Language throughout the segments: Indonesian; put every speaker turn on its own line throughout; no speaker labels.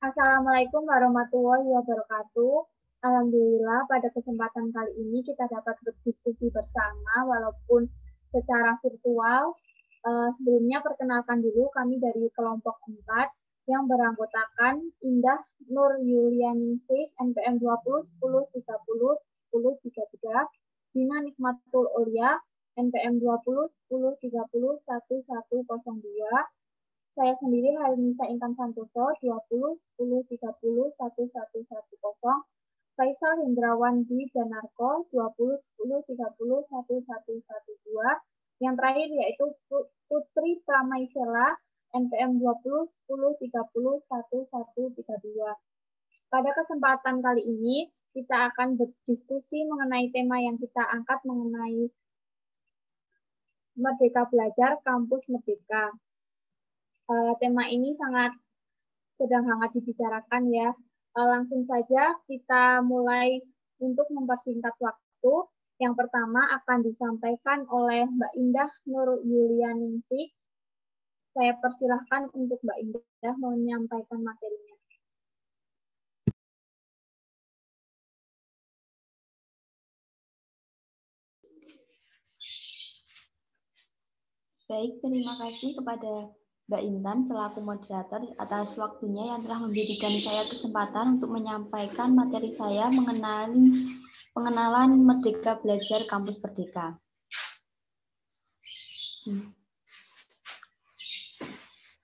Assalamualaikum warahmatullahi wabarakatuh. Alhamdulillah pada kesempatan kali ini kita dapat berdiskusi bersama walaupun secara virtual. Sebelumnya perkenalkan dulu kami dari kelompok 4 yang beranggotakan Indah Nur Yulianingsih NPM 20 10 30 10 33, Dina Nikmatul Ulia NPM 20 10 30 1102, saya sendiri Halinisa Intan Santoso 20 10 30 1110, Faisal Hendrawan di Janarko 20 10 30 1112, yang terakhir yaitu Putri Pramaisela NPM 20 10 30 1132. Pada kesempatan kali ini kita akan berdiskusi mengenai tema yang kita angkat mengenai Merdeka Belajar Kampus Merdeka. Tema ini sedang hangat dibicarakan ya. Langsung saja kita mulai untuk mempersingkat waktu. Yang pertama akan disampaikan oleh Mbak Indah Nur Yulianingsih. Saya persilahkan untuk Mbak Indah menyampaikan materinya.
Baik, terima kasih kepada Mbak Intan selaku moderator atas waktunya yang telah memberikan saya kesempatan untuk menyampaikan materi saya pengenalan Merdeka Belajar Kampus Merdeka.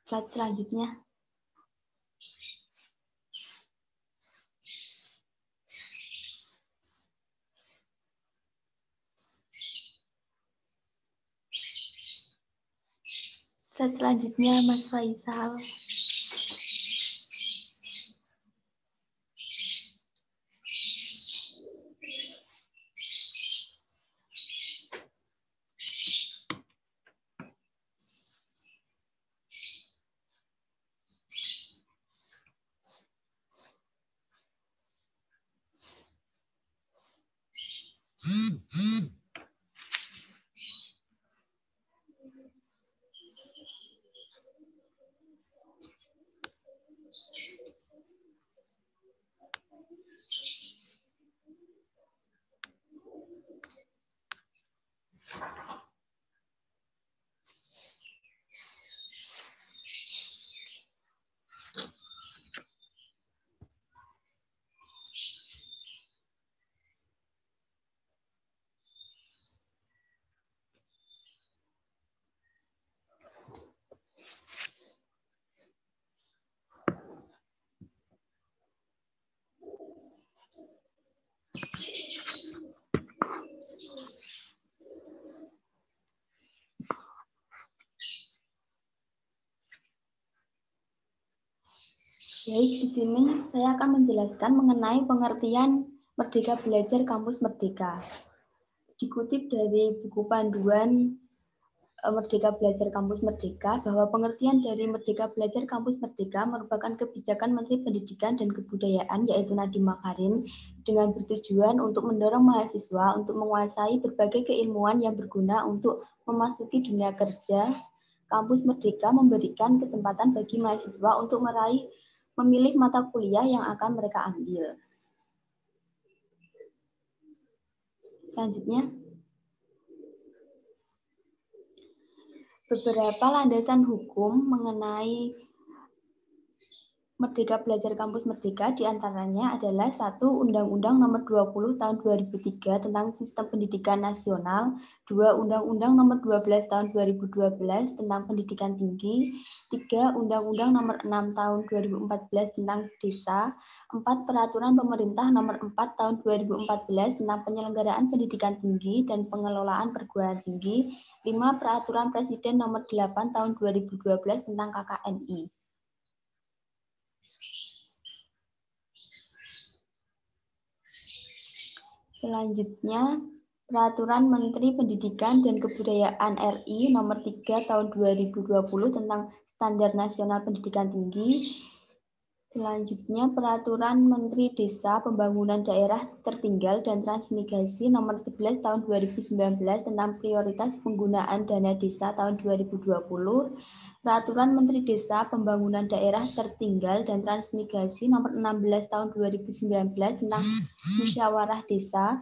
Slide selanjutnya. Slide selanjutnya, Mas Faisal. Baik, di sini saya akan menjelaskan mengenai pengertian Merdeka Belajar Kampus Merdeka. Dikutip dari buku panduan Merdeka Belajar Kampus Merdeka, bahwa pengertian dari Merdeka Belajar Kampus Merdeka merupakan kebijakan Menteri Pendidikan dan Kebudayaan, yaitu Nadiem Makarim, dengan bertujuan untuk mendorong mahasiswa untuk menguasai berbagai keilmuan yang berguna untuk memasuki dunia kerja. Kampus Merdeka memberikan kesempatan bagi mahasiswa untuk memilih mata kuliah yang akan mereka ambil. Selanjutnya, beberapa landasan hukum mengenai Merdeka Belajar Kampus Merdeka diantaranya adalah 1. Undang-Undang Nomor 20 Tahun 2003 tentang Sistem Pendidikan Nasional, 2. Undang-Undang Nomor 12 Tahun 2012 tentang Pendidikan Tinggi, 3. Undang-Undang Nomor 6 Tahun 2014 tentang Desa, 4. Peraturan Pemerintah Nomor 4 Tahun 2014 tentang Penyelenggaraan Pendidikan Tinggi dan Pengelolaan Perguruan Tinggi, 5. Peraturan Presiden Nomor 8 Tahun 2012 tentang KKNI. Selanjutnya, Peraturan Menteri Pendidikan dan Kebudayaan RI Nomor 3 Tahun 2020 tentang Standar Nasional Pendidikan Tinggi. Selanjutnya, Peraturan Menteri Desa Pembangunan Daerah Tertinggal dan Transmigrasi Nomor 11 Tahun 2019 tentang Prioritas Penggunaan Dana Desa tahun 2020, Peraturan Menteri Desa Pembangunan Daerah Tertinggal dan Transmigrasi Nomor 16 Tahun 2019 tentang Musyawarah Desa,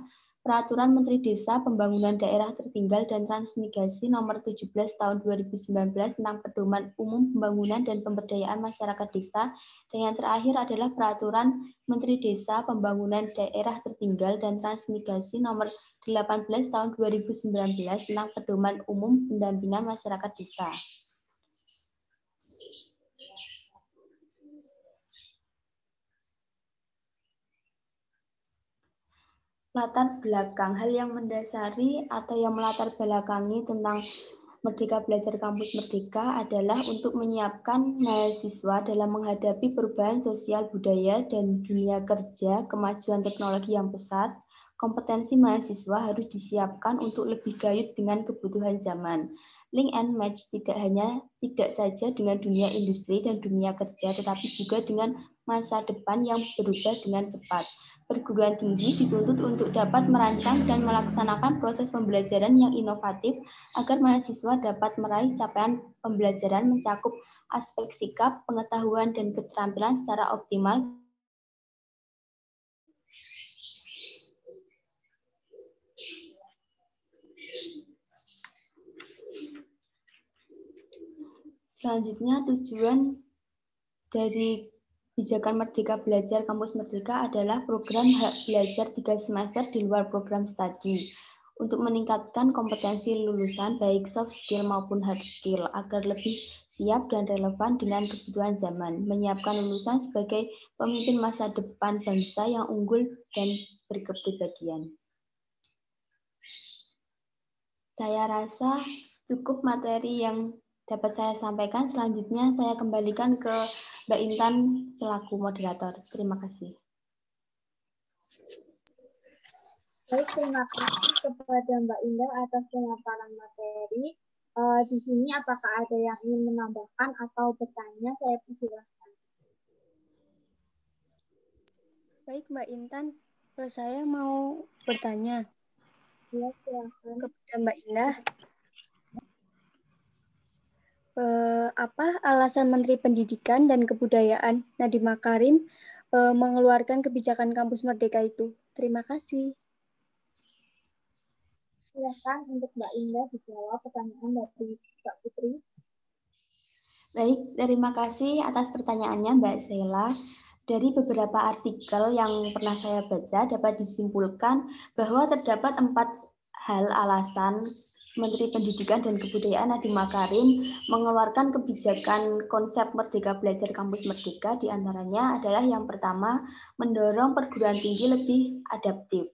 Peraturan Menteri Desa Pembangunan Daerah Tertinggal dan Transmigrasi Nomor 17 Tahun 2019 tentang Pedoman Umum Pembangunan dan Pemberdayaan Masyarakat Desa, dan yang terakhir adalah Peraturan Menteri Desa Pembangunan Daerah Tertinggal dan Transmigrasi Nomor 18 Tahun 2019 tentang Pedoman Umum Pendampingan Masyarakat Desa. Latar belakang, hal yang mendasari atau yang melatar belakangi tentang Merdeka Belajar Kampus Merdeka adalah untuk menyiapkan mahasiswa dalam menghadapi perubahan sosial budaya dan dunia kerja, kemajuan teknologi yang pesat. Kompetensi mahasiswa harus disiapkan untuk lebih gayut dengan kebutuhan zaman. Link and match tidak saja dengan dunia industri dan dunia kerja, tetapi juga dengan masa depan yang berubah dengan cepat. Perguruan tinggi dituntut untuk dapat merancang dan melaksanakan proses pembelajaran yang inovatif agar mahasiswa dapat meraih capaian pembelajaran mencakup aspek sikap, pengetahuan, dan keterampilan secara optimal. Selanjutnya, tujuan dari Kebijakan Merdeka Belajar Kampus Merdeka adalah program hak belajar 3 semester di luar program studi untuk meningkatkan kompetensi lulusan baik soft skill maupun hard skill agar lebih siap dan relevan dengan kebutuhan zaman, menyiapkan lulusan sebagai pemimpin masa depan bangsa yang unggul dan berkepribadian. Saya rasa cukup materi yang dapat saya sampaikan. Selanjutnya saya kembalikan ke Mbak Intan selaku moderator. Terima kasih.
Baik, terima kasih kepada Mbak Indah atas pemaparan materi. Di sini apakah ada yang ingin menambahkan atau bertanya? Saya persilahkan.
Baik, Mbak Intan, saya mau bertanya kepada Mbak Indah. Apa alasan Menteri Pendidikan dan Kebudayaan Nadiem Makarim mengeluarkan kebijakan Kampus Merdeka itu? Terima kasih.
Silakan untuk Mbak Indah dijawab pertanyaan dari Mbak Putri.
Baik, terima kasih atas pertanyaannya Mbak Sheila. Dari beberapa artikel yang pernah saya baca dapat disimpulkan bahwa terdapat 4 hal alasan Menteri Pendidikan dan Kebudayaan Nadiem Makarim mengeluarkan kebijakan konsep Merdeka Belajar Kampus Merdeka. Di antaranya adalah yang pertama, mendorong perguruan tinggi lebih adaptif.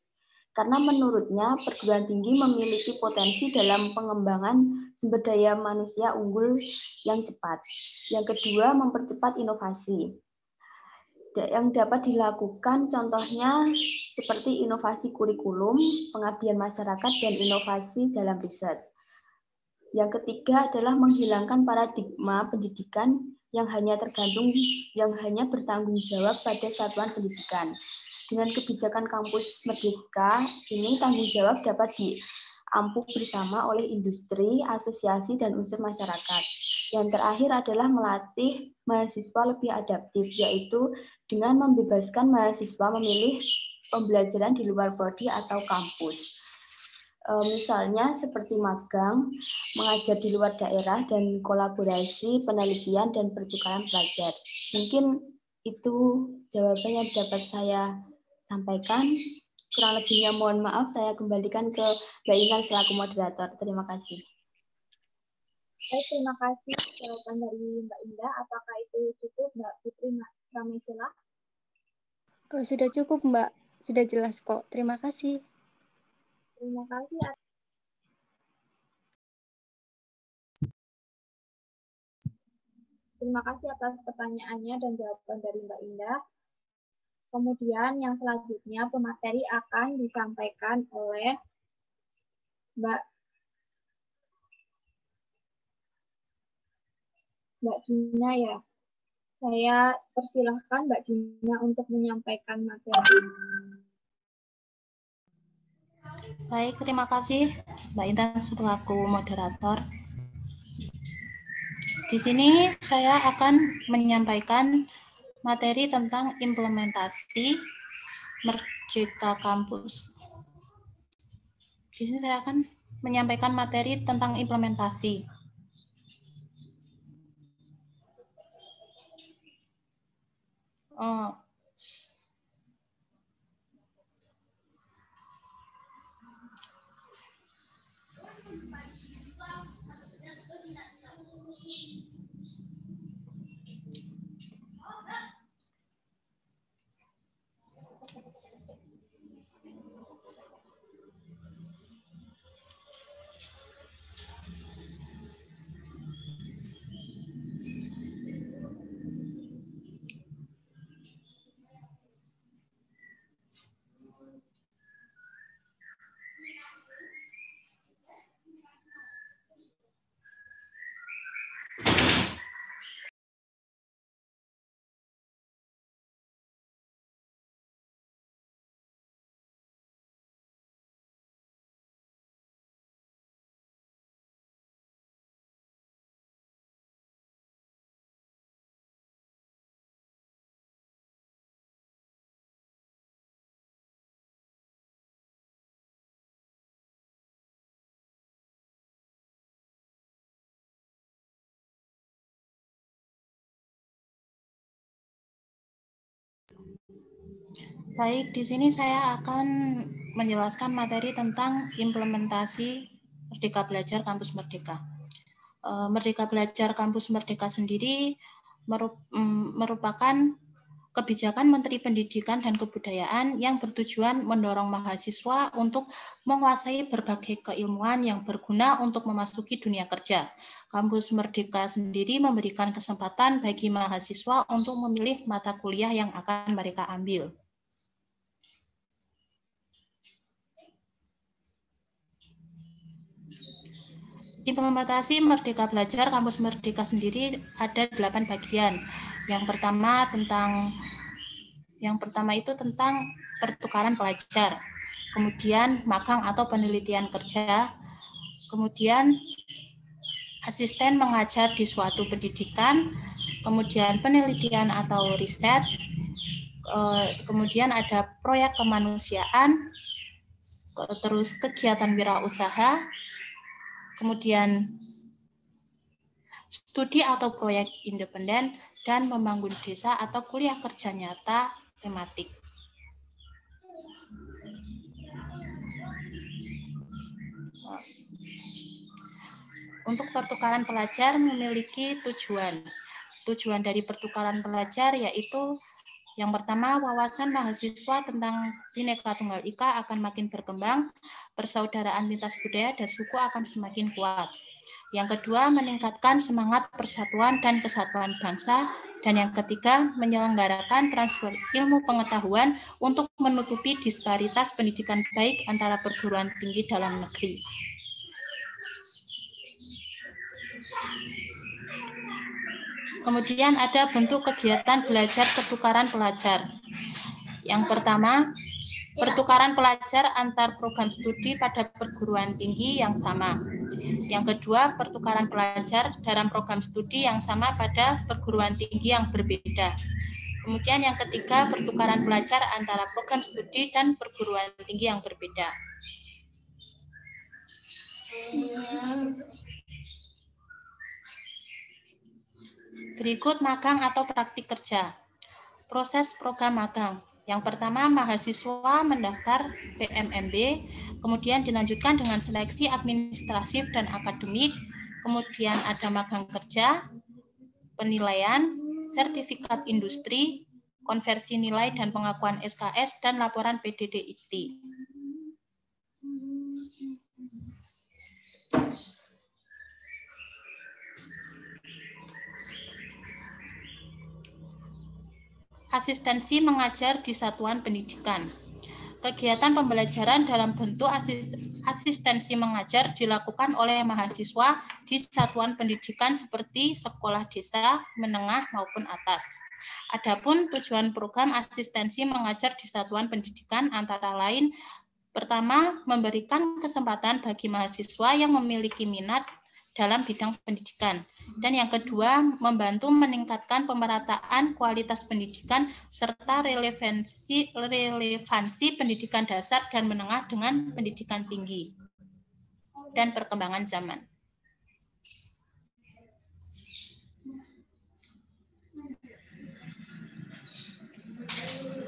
Karena menurutnya perguruan tinggi memiliki potensi dalam pengembangan sumber daya manusia unggul yang cepat. Yang kedua, mempercepat inovasi. Yang dapat dilakukan contohnya seperti inovasi kurikulum, pengabdian masyarakat, dan inovasi dalam riset. Yang ketiga adalah menghilangkan paradigma pendidikan yang hanya bertanggung jawab pada satuan pendidikan. Dengan kebijakan Kampus Merdeka ini, tanggung jawab dapat diampu bersama oleh industri, asosiasi, dan unsur masyarakat. Yang terakhir adalah melatih mahasiswa lebih adaptif, yaitu dengan membebaskan mahasiswa memilih pembelajaran di luar prodi atau kampus. Misalnya seperti magang, mengajar di luar daerah, dan kolaborasi, penelitian, dan pertukaran pelajar. Mungkin itu jawaban yang dapat saya sampaikan. Kurang lebihnya mohon maaf, saya kembalikan ke Mbak Intan selaku moderator. Terima kasih.
Baik, terima kasih jawaban dari Mbak Indah. Apakah itu cukup, Mbak Putri Ramesela?
Sudah cukup, Mbak. Sudah jelas kok. Terima kasih.
Terima kasih. Terima kasih atas pertanyaannya dan jawaban dari Mbak Indah. Kemudian yang selanjutnya pemateri akan disampaikan oleh Mbak Gina ya. Saya persilahkan Mbak Dina untuk menyampaikan materi.
Baik, terima kasih Mbak Intan selaku moderator. Di sini saya akan menyampaikan materi tentang implementasi Merdeka Kampus. Di sini saya akan menyampaikan materi tentang implementasi. Baik, di sini saya akan menjelaskan materi tentang implementasi Merdeka Belajar Kampus Merdeka. Merdeka Belajar Kampus Merdeka sendiri merupakan kebijakan Menteri Pendidikan dan Kebudayaan yang bertujuan mendorong mahasiswa untuk menguasai berbagai keilmuan yang berguna untuk memasuki dunia kerja. Kampus Merdeka sendiri memberikan kesempatan bagi mahasiswa untuk memilih mata kuliah yang akan mereka ambil. Implementasi Merdeka Belajar Kampus Merdeka sendiri ada 8 bagian. Yang pertama itu tentang pertukaran pelajar, kemudian magang atau penelitian kerja, kemudian asisten mengajar di suatu pendidikan, kemudian penelitian atau riset, kemudian ada proyek kemanusiaan, terus kegiatan wirausaha, kemudian studi atau proyek independen, dan membangun desa atau kuliah kerja nyata tematik. Untuk pertukaran pelajar memiliki tujuan. Tujuan dari pertukaran pelajar yaitu yang pertama, wawasan mahasiswa tentang Bhinneka Tunggal Ika akan makin berkembang, persaudaraan lintas budaya dan suku akan semakin kuat. Yang kedua, meningkatkan semangat persatuan dan kesatuan bangsa. Dan yang ketiga, menyelenggarakan transfer ilmu pengetahuan untuk menutupi disparitas pendidikan baik antara perguruan tinggi dalam negeri. Kemudian ada bentuk kegiatan belajar pertukaran pelajar. Yang pertama, pertukaran pelajar antar program studi pada perguruan tinggi yang sama. Yang kedua, pertukaran pelajar dalam program studi yang sama pada perguruan tinggi yang berbeda. Kemudian yang ketiga, pertukaran pelajar antara program studi dan perguruan tinggi yang berbeda. Berikut magang atau praktik kerja. Proses program magang. Yang pertama, mahasiswa mendaftar PMMB, kemudian dilanjutkan dengan seleksi administratif dan akademik, kemudian ada magang kerja, penilaian, sertifikat industri, konversi nilai dan pengakuan SKS, dan laporan PDDIT. Asistensi mengajar di satuan pendidikan. Kegiatan pembelajaran dalam bentuk asistensi mengajar dilakukan oleh mahasiswa di satuan pendidikan seperti sekolah desa, menengah maupun atas. Adapun tujuan program asistensi mengajar di satuan pendidikan antara lain, pertama, memberikan kesempatan bagi mahasiswa yang memiliki minat dalam bidang pendidikan. Dan yang kedua, membantu meningkatkan pemerataan kualitas pendidikan serta relevansi pendidikan dasar dan menengah dengan pendidikan tinggi dan perkembangan zaman.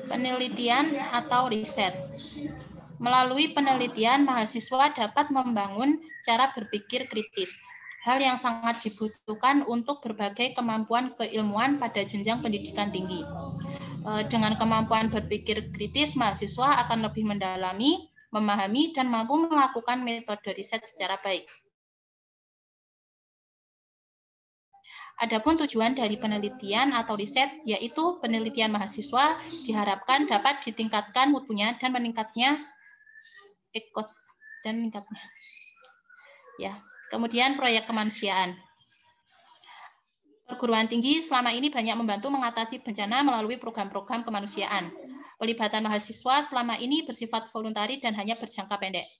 Penelitian atau riset. Melalui penelitian, mahasiswa dapat membangun cara berpikir kritis, hal yang sangat dibutuhkan untuk berbagai kemampuan keilmuan pada jenjang pendidikan tinggi. Dengan kemampuan berpikir kritis, mahasiswa akan lebih mendalami, memahami, dan mampu melakukan metode riset secara baik. Adapun tujuan dari penelitian atau riset, yaitu penelitian mahasiswa diharapkan dapat ditingkatkan mutunya dan meningkatnya Ya, kemudian proyek kemanusiaan. Perguruan tinggi selama ini banyak membantu mengatasi bencana melalui program-program kemanusiaan. Pelibatan mahasiswa selama ini bersifat voluntari dan hanya berjangka pendek.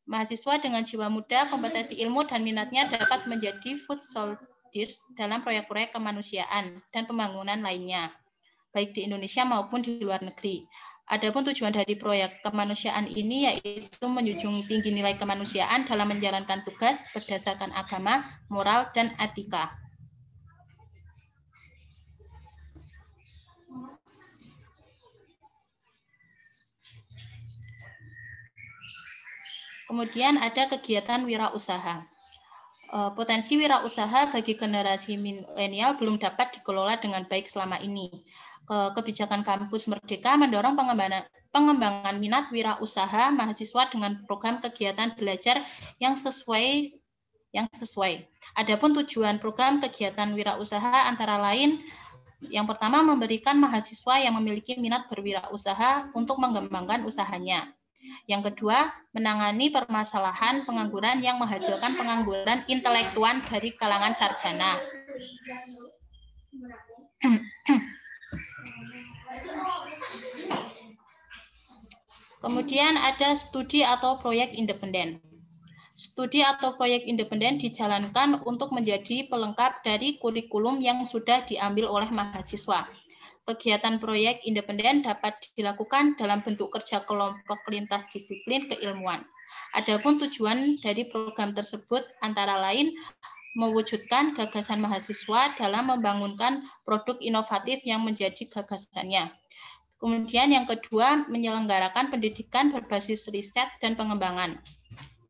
Mahasiswa dengan jiwa muda, kompetensi ilmu, dan minatnya dapat menjadi food soldiers dalam proyek-proyek kemanusiaan dan pembangunan lainnya, baik di Indonesia maupun di luar negeri. Adapun tujuan dari proyek kemanusiaan ini yaitu menjunjung tinggi nilai kemanusiaan dalam menjalankan tugas berdasarkan agama, moral, dan etika. Kemudian ada kegiatan wirausaha. Potensi wirausaha bagi generasi milenial belum dapat dikelola dengan baik selama ini. Kebijakan Kampus Merdeka mendorong pengembangan minat wirausaha mahasiswa dengan program kegiatan belajar yang sesuai. Adapun tujuan program kegiatan wirausaha antara lain, yang pertama, memberikan mahasiswa yang memiliki minat berwirausaha untuk mengembangkan usahanya. Yang kedua, menangani permasalahan pengangguran yang menghasilkan pengangguran intelektual dari kalangan sarjana. Kemudian ada studi atau proyek independen. Studi atau proyek independen dijalankan untuk menjadi pelengkap dari kurikulum yang sudah diambil oleh mahasiswa. Kegiatan proyek independen dapat dilakukan dalam bentuk kerja kelompok lintas disiplin keilmuan. Adapun tujuan dari program tersebut antara lain mewujudkan gagasan mahasiswa dalam membangunkan produk inovatif yang menjadi gagasannya. Kemudian yang kedua, menyelenggarakan pendidikan berbasis riset dan pengembangan.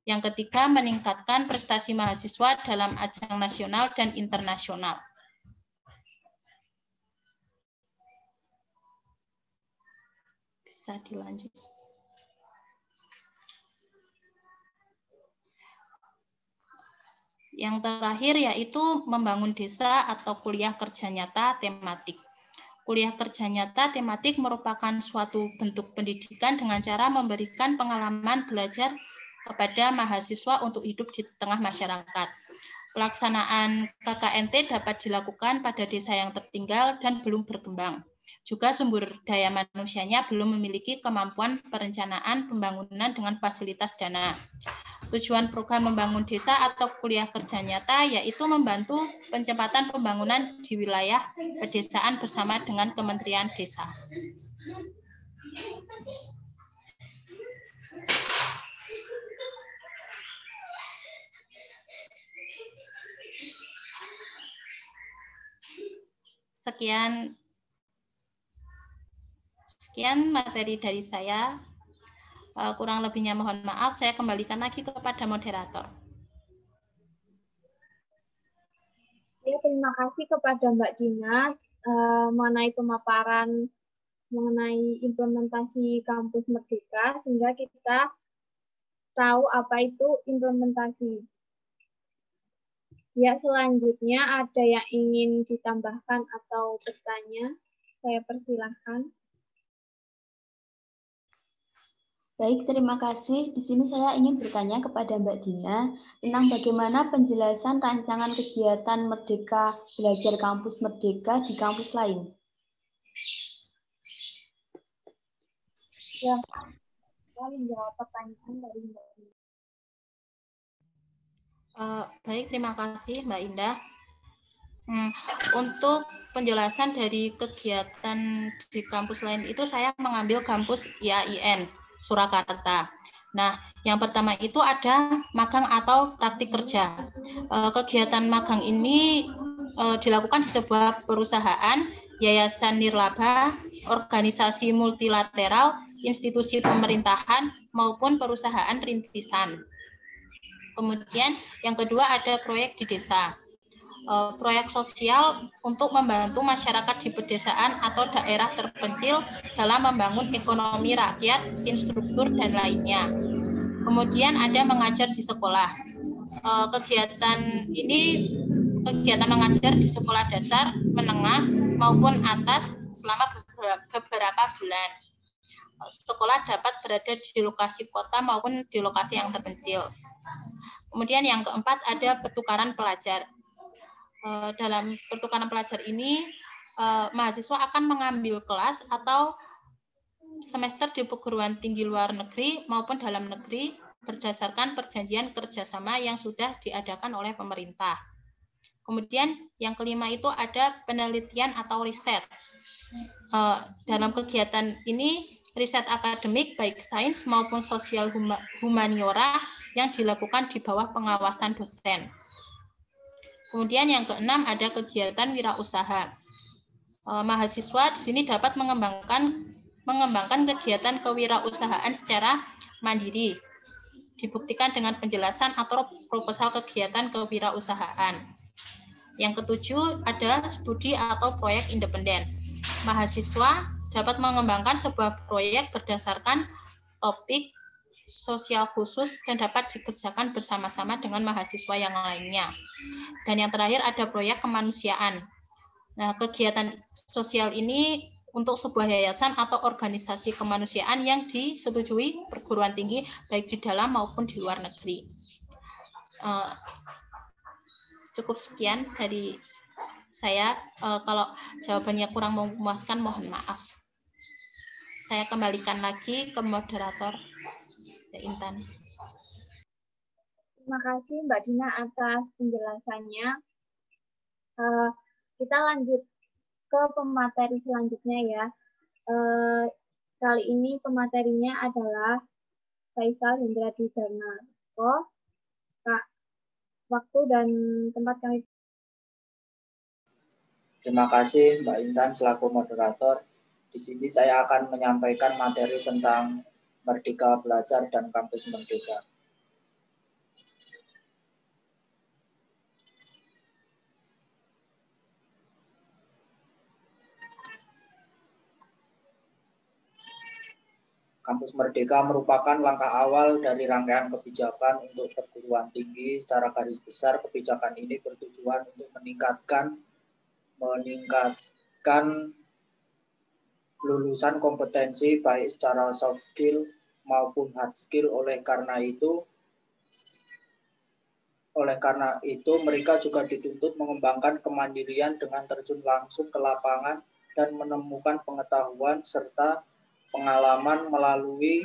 Yang ketiga, meningkatkan prestasi mahasiswa dalam ajang nasional dan internasional. Bisa dilanjut. Yang terakhir yaitu membangun desa atau kuliah kerja nyata tematik. Kuliah kerja nyata tematik merupakan suatu bentuk pendidikan dengan cara memberikan pengalaman belajar kepada mahasiswa untuk hidup di tengah masyarakat. Pelaksanaan KKNT dapat dilakukan pada desa yang tertinggal dan belum berkembang. Juga sumber daya manusianya belum memiliki kemampuan perencanaan pembangunan dengan fasilitas dana. Tujuan program membangun desa atau kuliah kerja nyata yaitu membantu percepatan pembangunan di wilayah pedesaan bersama dengan Kementerian Desa. Sekian materi dari saya. Kurang lebihnya mohon maaf, saya kembalikan lagi kepada moderator.
Ya, terima kasih kepada Mbak Dina mengenai pemaparan mengenai implementasi Kampus Merdeka, sehingga kita tahu apa itu implementasi. Ya, selanjutnya ada yang ingin ditambahkan atau bertanya, saya persilahkan.
Baik, terima kasih. Di sini saya ingin bertanya kepada Mbak Dina tentang bagaimana penjelasan rancangan kegiatan Merdeka Belajar Kampus Merdeka di kampus lain.
Ya, saya menjawab pertanyaan dari Mbak Dina.
Baik, terima kasih Mbak Indah. Untuk penjelasan dari kegiatan di kampus lain itu saya mengambil kampus IAIN Surakarta. Nah, yang pertama itu ada magang atau praktik kerja. Kegiatan magang ini dilakukan di sebuah perusahaan, yayasan nirlaba, organisasi multilateral, institusi pemerintahan, maupun perusahaan rintisan. Kemudian yang kedua ada proyek di desa. Proyek sosial untuk membantu masyarakat di pedesaan atau daerah terpencil dalam membangun ekonomi rakyat, infrastruktur, dan lainnya. Kemudian ada mengajar di sekolah. Kegiatan ini kegiatan mengajar di sekolah dasar, menengah, maupun atas selama beberapa bulan. Sekolah dapat berada di lokasi kota maupun di lokasi yang terpencil. Kemudian yang keempat ada pertukaran pelajar. Dalam pertukaran pelajar ini, mahasiswa akan mengambil kelas atau semester di perguruan tinggi luar negeri maupun dalam negeri berdasarkan perjanjian kerjasama yang sudah diadakan oleh pemerintah. Kemudian yang kelima itu ada penelitian atau riset. Dalam kegiatan ini, riset akademik baik sains maupun sosial humaniora yang dilakukan di bawah pengawasan dosen. Kemudian yang keenam ada kegiatan wirausaha. Mahasiswa di sini dapat mengembangkan kegiatan kewirausahaan secara mandiri. Dibuktikan dengan penjelasan atau proposal kegiatan kewirausahaan. Yang ketujuh ada studi atau proyek independen. Mahasiswa dapat mengembangkan sebuah proyek berdasarkan topik sosial khusus dan dapat dikerjakan bersama-sama dengan mahasiswa yang lainnya. Dan yang terakhir ada proyek kemanusiaan. Nah, kegiatan sosial ini untuk sebuah yayasan atau organisasi kemanusiaan yang disetujui perguruan tinggi baik di dalam maupun di luar negeri. Cukup sekian dari saya. Kalau jawabannya kurang memuaskan, mohon maaf. Saya kembalikan lagi ke moderator. Intan.
Terima kasih Mbak Dina atas penjelasannya. Kita lanjut ke pemateri selanjutnya ya. Kali ini pematerinya adalah Faisal Hendra Dijarnako. Kak, waktu dan tempat kami.
Terima kasih Mbak Intan selaku moderator. Di sini saya akan menyampaikan materi tentang Merdeka Belajar dan Kampus Merdeka. Kampus Merdeka merupakan langkah awal dari rangkaian kebijakan untuk perguruan tinggi. Secara garis besar, kebijakan ini bertujuan untuk meningkatkan lulusan kompetensi baik secara soft skill maupun hard skill. Oleh karena itu mereka juga dituntut mengembangkan kemandirian dengan terjun langsung ke lapangan dan menemukan pengetahuan serta pengalaman melalui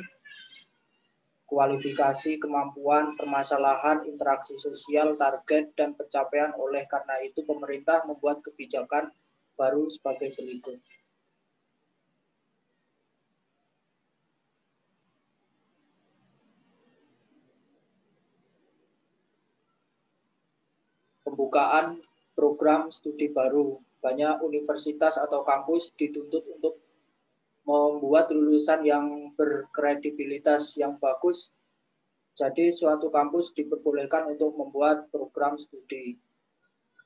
kualifikasi, kemampuan, permasalahan, interaksi sosial, target, dan pencapaian. Oleh karena itu pemerintah membuat kebijakan baru sebagai berikut. Pembukaan program studi baru. Banyak universitas atau kampus dituntut untuk membuat lulusan yang berkredibilitas yang bagus. Jadi suatu kampus diperbolehkan untuk membuat program studi.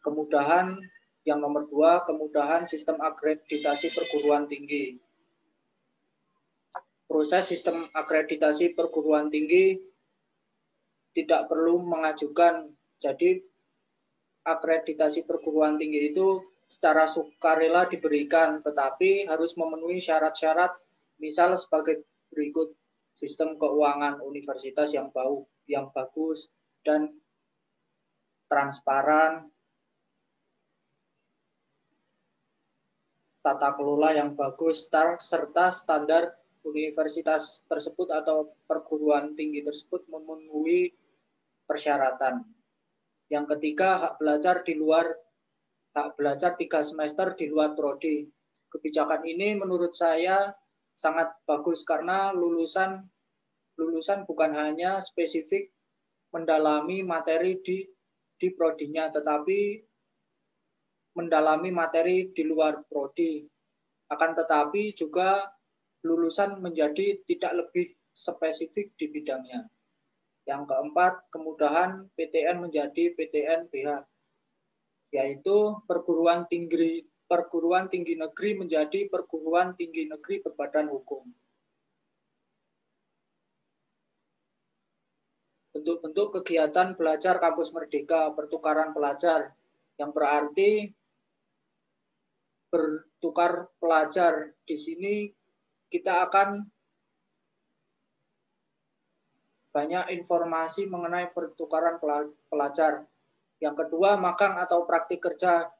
Kemudahan yang nomor 2, kemudahan sistem akreditasi perguruan tinggi. Proses sistem akreditasi perguruan tinggi tidak perlu mengajukan. Jadi akreditasi perguruan tinggi itu secara sukarela diberikan, tetapi harus memenuhi syarat-syarat, misal sebagai berikut. sistem keuangan universitas yang bagus dan transparan, tata kelola yang bagus, serta standar universitas tersebut atau perguruan tinggi tersebut memenuhi persyaratan. Yang ketiga, hak belajar 3 semester di luar prodi. Kebijakan ini menurut saya sangat bagus karena lulusan bukan hanya spesifik mendalami materi di prodinya, tetapi mendalami materi di luar prodi. Akan tetapi juga lulusan menjadi tidak lebih spesifik di bidangnya. Yang keempat, kemudahan PTN menjadi PTN BH, yaitu perguruan tinggi negeri menjadi perguruan tinggi negeri berbadan hukum. Bentuk-bentuk kegiatan belajar Kampus Merdeka, pertukaran pelajar, yang berarti bertukar pelajar. Di sini kita akan banyak informasi mengenai pertukaran pelajar. Yang kedua, magang atau praktik kerja,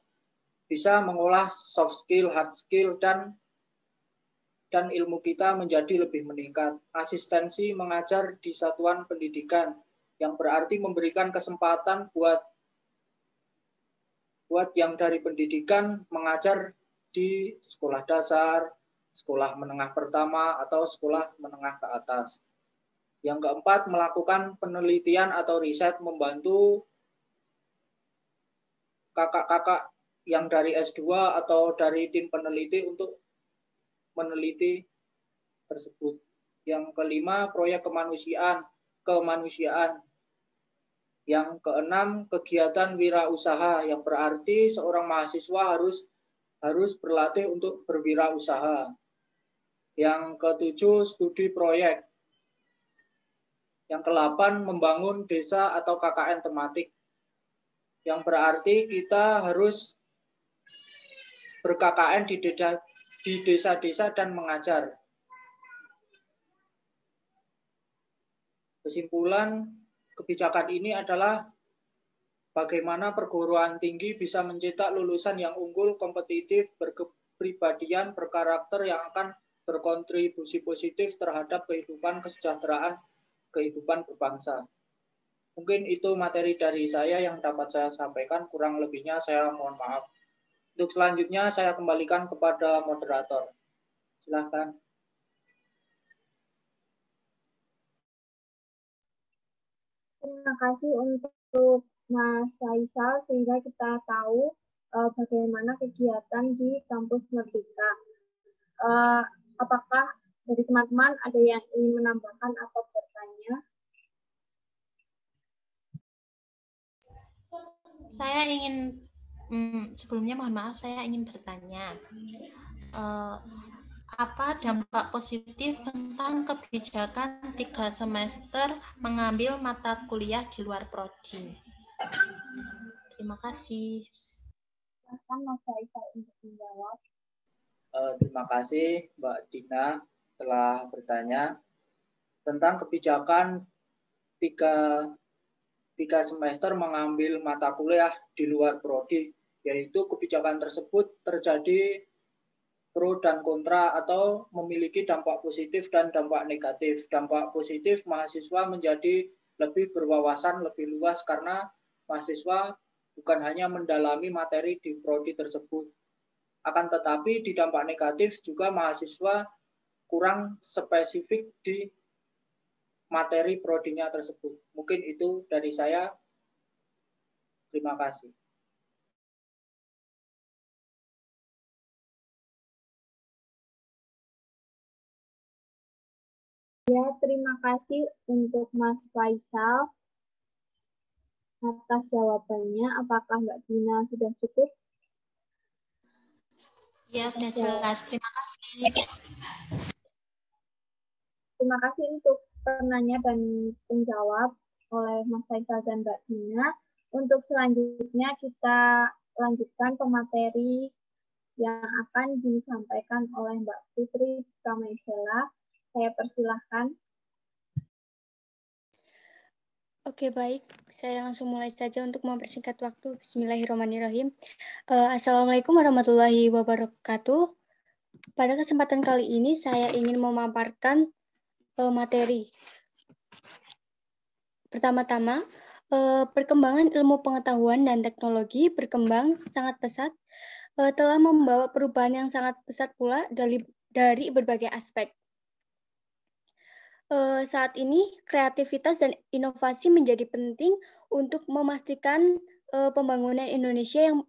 bisa mengolah soft skill, hard skill, dan ilmu kita menjadi lebih meningkat. Asistensi mengajar di satuan pendidikan, yang berarti memberikan kesempatan buat yang dari pendidikan mengajar di sekolah dasar, sekolah menengah pertama, atau sekolah menengah ke atas. Yang keempat, melakukan penelitian atau riset, membantu kakak-kakak yang dari S2 atau dari tim peneliti untuk meneliti tersebut. Yang kelima, proyek kemanusiaan. Yang keenam, kegiatan wirausaha, yang berarti seorang mahasiswa harus berlatih untuk berwirausaha. Yang ketujuh, studi proyek. Yang ke-8, membangun desa atau KKN tematik, yang berarti kita harus ber-KKN di desa-desa dan mengajar. Kesimpulan kebijakan ini adalah bagaimana perguruan tinggi bisa mencetak lulusan yang unggul, kompetitif, berkepribadian, berkarakter, yang akan berkontribusi positif terhadap kesejahteraan kehidupan berbangsa. Mungkin itu materi dari saya yang dapat saya sampaikan, kurang lebihnya saya mohon maaf. Untuk selanjutnya saya kembalikan kepada moderator. Silakan.
Terima kasih untuk Mas Faisal, sehingga kita tahu bagaimana kegiatan di Kampus Merdeka. Apakah dari teman-teman ada yang ingin menambahkan atau bertanya?
Saya ingin, sebelumnya mohon maaf, saya ingin bertanya. Apa dampak positif tentang kebijakan 3 semester mengambil mata kuliah di luar prodi? Terima kasih.
Silakan Mas Faisal untuk menjawab.
Terima kasih Mbak Dina telah bertanya tentang kebijakan 3 semester mengambil mata kuliah di luar prodi, yaitu kebijakan tersebut terjadi pro dan kontra atau memiliki dampak positif dan dampak negatif. Dampak positif, mahasiswa menjadi lebih berwawasan, lebih luas karena mahasiswa bukan hanya mendalami materi di prodi tersebut. Akan tetapi di dampak negatif juga mahasiswa kurang spesifik di materi prodinya tersebut. Mungkin itu dari saya. Terima kasih.
Ya, terima kasih untuk Mas Faisal atas jawabannya. Apakah Mbak Dina sudah cukup?
Ya, sudah jelas. Terima kasih.
Terima kasih untuk penanya dan penjawab oleh Mas Faisal dan Mbak Dina. Untuk selanjutnya kita lanjutkan pemateri yang akan disampaikan oleh Mbak Putri Kamesela. Saya persilahkan.
Oke, baik. Saya langsung mulai saja untuk mempersingkat waktu. Bismillahirrahmanirrahim. Assalamualaikum warahmatullahi wabarakatuh. Pada kesempatan kali ini saya ingin memaparkan materi. Pertama-tama, perkembangan ilmu pengetahuan dan teknologi berkembang sangat pesat, telah membawa perubahan yang sangat pesat pula dari berbagai aspek. Saat ini kreativitas dan inovasi menjadi penting untuk memastikan pembangunan Indonesia yang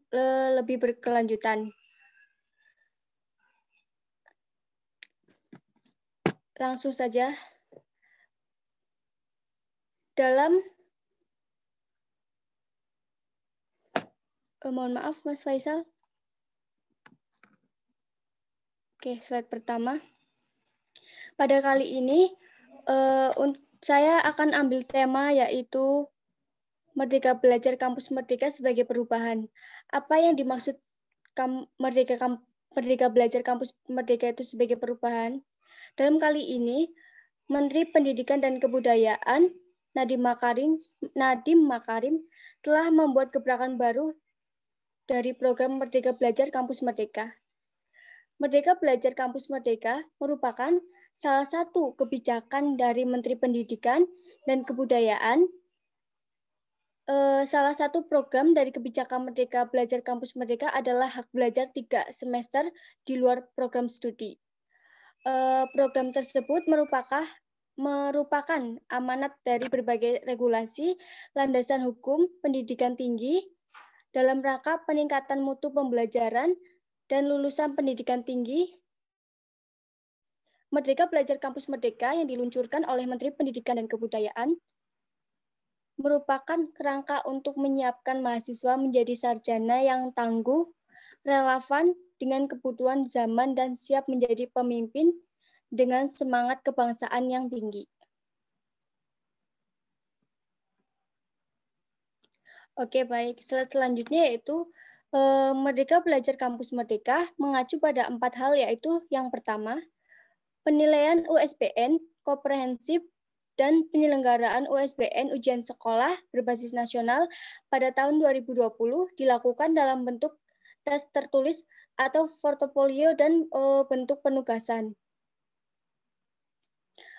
lebih berkelanjutan. Langsung saja. Mohon maaf Mas Faisal. Oke, slide pertama. Pada kali ini saya akan ambil tema yaitu Merdeka Belajar Kampus Merdeka sebagai perubahan. Apa yang dimaksud Merdeka Belajar Kampus Merdeka itu sebagai perubahan? Dalam kali ini, Menteri Pendidikan dan Kebudayaan Nadiem Makarim telah membuat gebrakan baru dari program Merdeka Belajar Kampus Merdeka. Merdeka Belajar Kampus Merdeka merupakan salah satu kebijakan dari Menteri Pendidikan dan Kebudayaan. Salah satu program dari kebijakan Merdeka Belajar Kampus Merdeka adalah hak belajar 3 semester di luar program studi. Program tersebut merupakan amanat dari berbagai regulasi landasan hukum pendidikan tinggi dalam rangka peningkatan mutu pembelajaran dan lulusan pendidikan tinggi. Merdeka Belajar Kampus Merdeka yang diluncurkan oleh Menteri Pendidikan dan Kebudayaan merupakan kerangka untuk menyiapkan mahasiswa menjadi sarjana yang tangguh, relevan dengan kebutuhan zaman dan siap menjadi pemimpin dengan semangat kebangsaan yang tinggi. Oke, baik. Selanjutnya yaitu Merdeka Belajar Kampus Merdeka mengacu pada 4 hal, yaitu yang pertama, penilaian USBN komprehensif dan penyelenggaraan USBN ujian sekolah berbasis nasional pada tahun 2020 dilakukan dalam bentuk tes tertulis atau portofolio dan bentuk penugasan.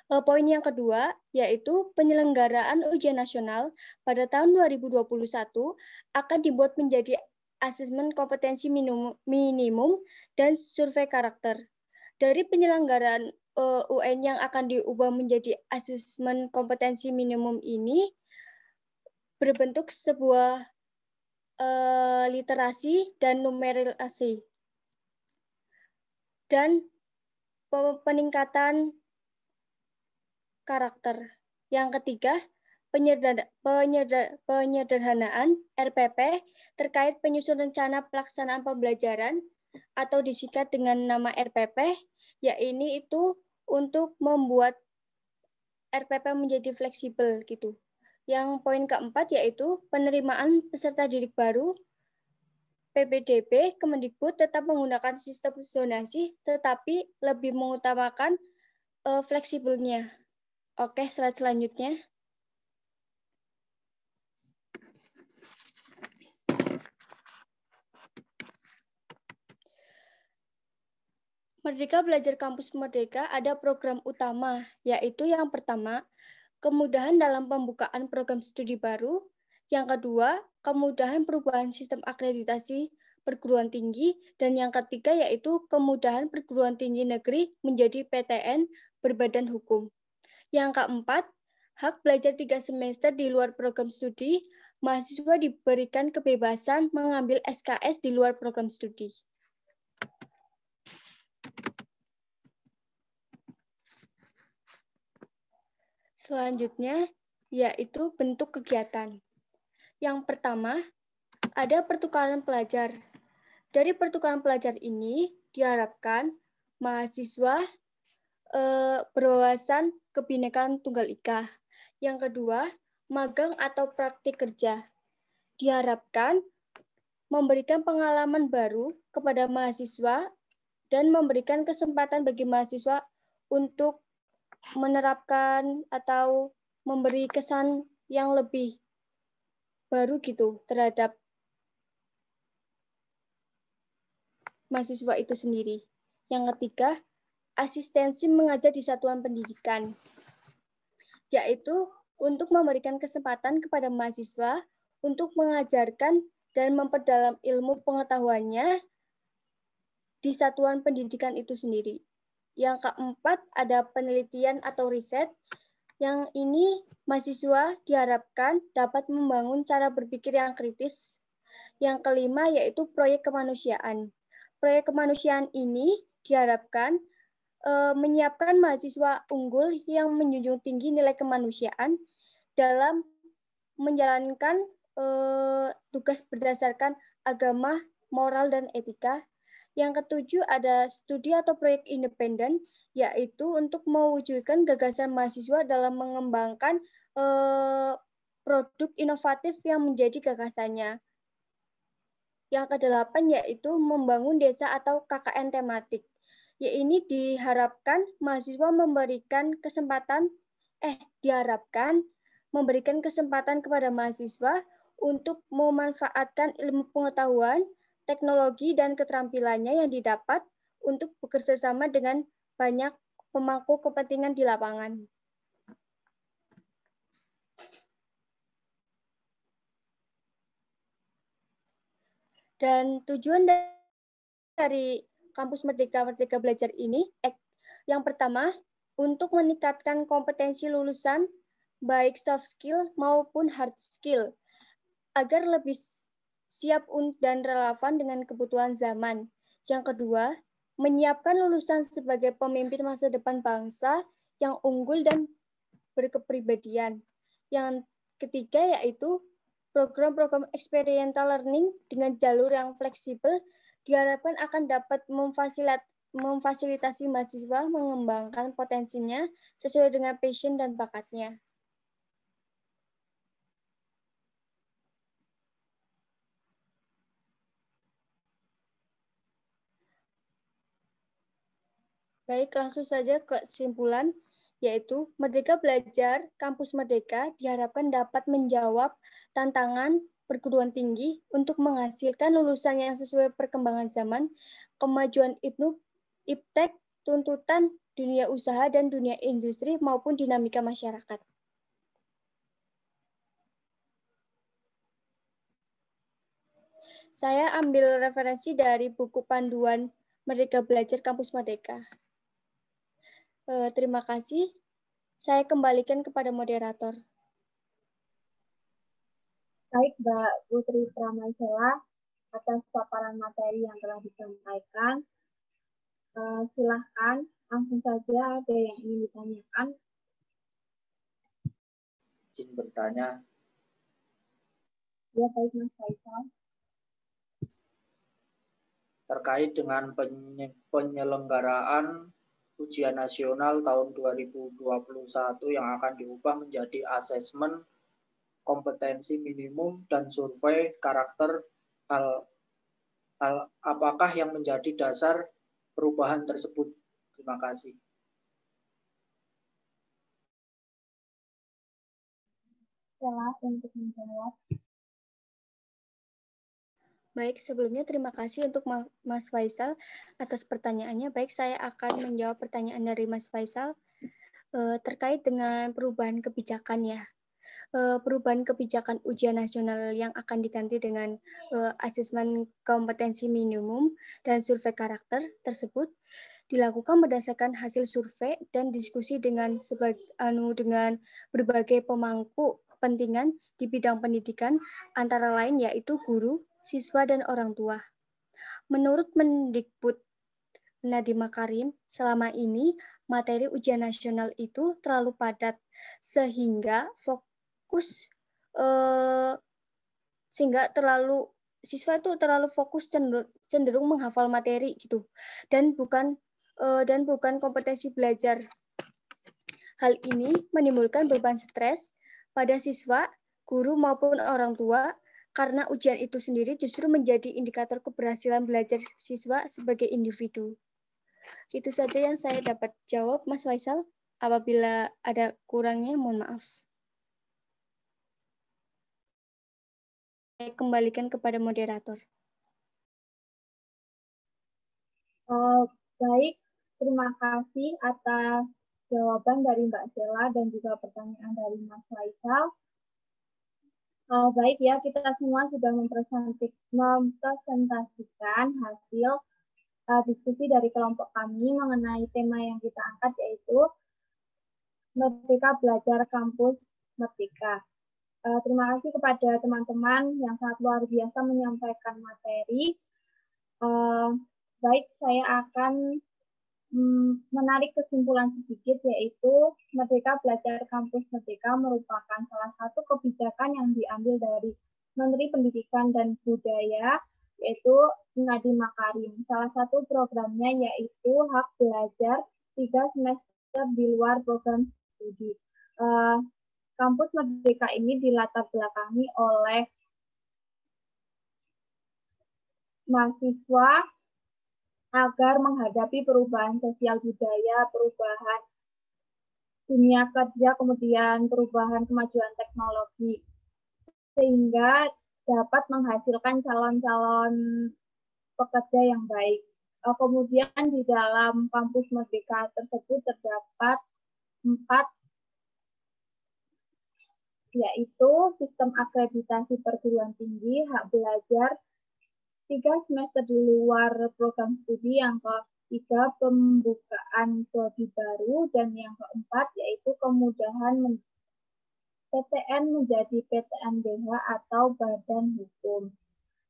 Poin yang kedua yaitu penyelenggaraan ujian nasional pada tahun 2021 akan dibuat menjadi asesmen kompetensi minimum dan survei karakter. Dari penyelenggaraan UN yang akan diubah menjadi asesmen kompetensi minimum ini berbentuk sebuah literasi dan numerasi dan peningkatan karakter. Yang ketiga, penyederhanaan RPP terkait penyusun rencana pelaksanaan pembelajaran atau disingkat dengan nama RPP, yaitu untuk membuat RPP menjadi fleksibel gitu. Yang poin keempat yaitu penerimaan peserta didik baru. PPDB Kemendikbud tetap menggunakan sistem zonasi, tetapi lebih mengutamakan fleksibelnya. Oke, slide selanjutnya. Merdeka Belajar Kampus Merdeka ada program utama, yaitu yang pertama, kemudahan dalam pembukaan program studi baru. Yang kedua, kemudahan perubahan sistem akreditasi perguruan tinggi. Dan yang ketiga, yaitu kemudahan perguruan tinggi negeri menjadi PTN berbadan hukum. Yang keempat, hak belajar 3 semester di luar program studi. Mahasiswa diberikan kebebasan mengambil SKS di luar program studi. Selanjutnya, yaitu bentuk kegiatan. Yang pertama, ada pertukaran pelajar. Dari pertukaran pelajar ini, diharapkan mahasiswa berwawasan kebinekaan tunggal ika. Yang kedua, magang atau praktik kerja. Diharapkan memberikan pengalaman baru kepada mahasiswa dan memberikan kesempatan bagi mahasiswa untuk menerapkan atau memberi kesan yang lebih baru gitu terhadap mahasiswa itu sendiri. Yang ketiga, asistensi mengajar di satuan pendidikan, yaitu untuk memberikan kesempatan kepada mahasiswa untuk mengajarkan dan memperdalam ilmu pengetahuannya di satuan pendidikan itu sendiri. Yang keempat, ada penelitian atau riset. Yang ini mahasiswa diharapkan dapat membangun cara berpikir yang kritis. Yang kelima, yaitu proyek kemanusiaan. Proyek kemanusiaan ini diharapkan menyiapkan mahasiswa unggul yang menjunjung tinggi nilai kemanusiaan dalam menjalankan tugas berdasarkan agama, moral, dan etika. Yang ketujuh, ada studi atau proyek independen, yaitu untuk mewujudkan gagasan mahasiswa dalam mengembangkan produk inovatif yang menjadi gagasannya. Yang kedelapan, yaitu membangun desa atau KKN tematik. Ya, ini diharapkan mahasiswa memberikan kesempatan kepada mahasiswa untuk memanfaatkan ilmu pengetahuan, teknologi, dan keterampilannya yang didapat untuk bekerja sama dengan banyak pemangku kepentingan di lapangan. Dan tujuan dari Kampus Merdeka Belajar ini, yang pertama, untuk meningkatkan kompetensi lulusan, baik soft skill maupun hard skill, agar lebih siap dan relevan dengan kebutuhan zaman. Yang kedua, menyiapkan lulusan sebagai pemimpin masa depan bangsa yang unggul dan berkepribadian. Yang ketiga, yaitu program-program experiential learning dengan jalur yang fleksibel diharapkan akan dapat memfasilitasi mahasiswa mengembangkan potensinya sesuai dengan passion dan bakatnya. Baik, langsung saja ke kesimpulan, yaitu Merdeka Belajar Kampus Merdeka diharapkan dapat menjawab tantangan perguruan tinggi untuk menghasilkan lulusan yang sesuai perkembangan zaman, kemajuan iptek, tuntutan dunia usaha dan dunia industri maupun dinamika masyarakat. Saya ambil referensi dari buku panduan Merdeka Belajar Kampus Merdeka. Terima kasih. Saya kembalikan kepada moderator.
Baik, Mbak Putri Pramaisela, atas paparan materi yang telah disampaikan. Silahkan, langsung saja ada yang ingin ditanyakan.
Izin bertanya.
Ya, baik Mas Faisal.
Terkait dengan penyelenggaraan ujian nasional tahun 2021 yang akan diubah menjadi asesmen kompetensi minimum dan survei karakter, hal apakah yang menjadi dasar perubahan tersebut? Terima kasih.
Silakan untuk menjawab.
Baik, sebelumnya terima kasih untuk Mas Faisal atas pertanyaannya. Baik, saya akan menjawab pertanyaan dari Mas Faisal terkait dengan perubahan kebijakan ya. Perubahan kebijakan ujian nasional yang akan diganti dengan asesmen kompetensi minimum dan survei karakter tersebut dilakukan berdasarkan hasil survei dan diskusi dengan berbagai pemangku kepentingan di bidang pendidikan, antara lain yaitu guru, siswa, dan orang tua. Menurut Mendikbud Nadiem Makarim, selama ini materi ujian nasional itu terlalu padat sehingga siswa itu terlalu fokus cenderung menghafal materi gitu dan bukan kompetensi belajar. Hal ini menimbulkan beban stres pada siswa, guru maupun orang tua karena ujian itu sendiri justru menjadi indikator keberhasilan belajar siswa sebagai individu. Itu saja yang saya dapat jawab, Mas Faisal. Apabila ada kurangnya, mohon maaf. kembalikan kepada moderator.
Baik, terima kasih atas jawaban dari Mbak Sela dan juga pertanyaan dari Mas Faisal. Baik ya, kita semua sudah mempresentasikan hasil diskusi dari kelompok kami mengenai tema yang kita angkat, yaitu Merdeka Belajar Kampus Merdeka. Terima kasih kepada teman-teman yang sangat luar biasa menyampaikan materi. Baik, saya akan menarik kesimpulan sedikit, yaitu Merdeka Belajar Kampus Merdeka merupakan salah satu kebijakan yang diambil dari Menteri Pendidikan dan Budaya, yaitu Nadiem Makarim. Salah satu programnya yaitu hak belajar 3 semester di luar program studi. Kampus Merdeka ini dilatar belakangi oleh mahasiswa agar menghadapi perubahan sosial budaya, perubahan dunia kerja, kemudian perubahan kemajuan teknologi, sehingga dapat menghasilkan calon-calon pekerja yang baik. Kemudian di dalam kampus Merdeka tersebut terdapat 4, yaitu sistem akreditasi perguruan tinggi, hak belajar 3 semester di luar program studi, yang ketiga pembukaan prodi baru, dan yang keempat yaitu kemudahan PTN menjadi PTNBH atau badan hukum.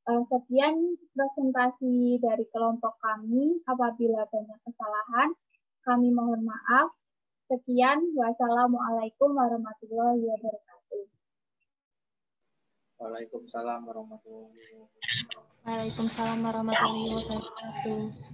Sekian presentasi dari kelompok kami. Apabila banyak kesalahan, kami mohon maaf. Sekian, wassalamualaikum warahmatullahi wabarakatuh.
Waalaikumsalam warahmatullahi wabarakatuh.
Waalaikumsalam warahmatullahi wabarakatuh.